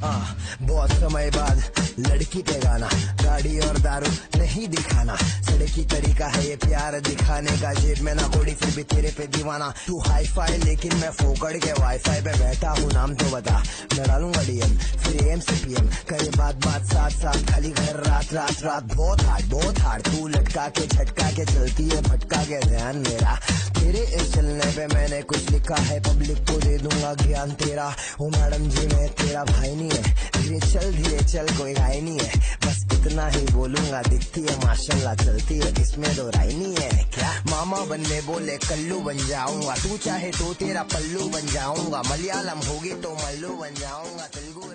बहुत समय बाद लड़की पे गाना, गाड़ी और दारू नहीं दिखाना, सड़की तरीका है ये प्यार दिखाने का, जेब में ना कोड़ी फिर भी तेरे पे दीवाना। तू हाई फाई लेकिन मैं फोकड़ के वाईफाई पे बैठा हूँ, नाम तो बता मैं डालूंगा डीएम, फिर एम से पीएम करे बात साथ साथ, खाली घर रात रात रात। बहुत हार्ड तू लटका के झटका के चलती है, भटका के ध्यान मेरा तेरे इस चलने पे मैंने कुछ लिखा है, पब्लिक को दे दूंगा ज्ञान तेरा। ओ मैडम जी मैं तेरा भाई नहीं है, धीरे चल कोई राय नहीं है, बस इतना ही बोलूंगा, दिखती है माशाल्लाह चलती है, इसमें दो राय नहीं है क्या। मामा बनने बोले कल्लू बन जाऊंगा, तू चाहे तो तेरा पल्लू बन जाऊंगा, मलयालम होगी तो मल्लू बन जाऊंगा, तेलुगु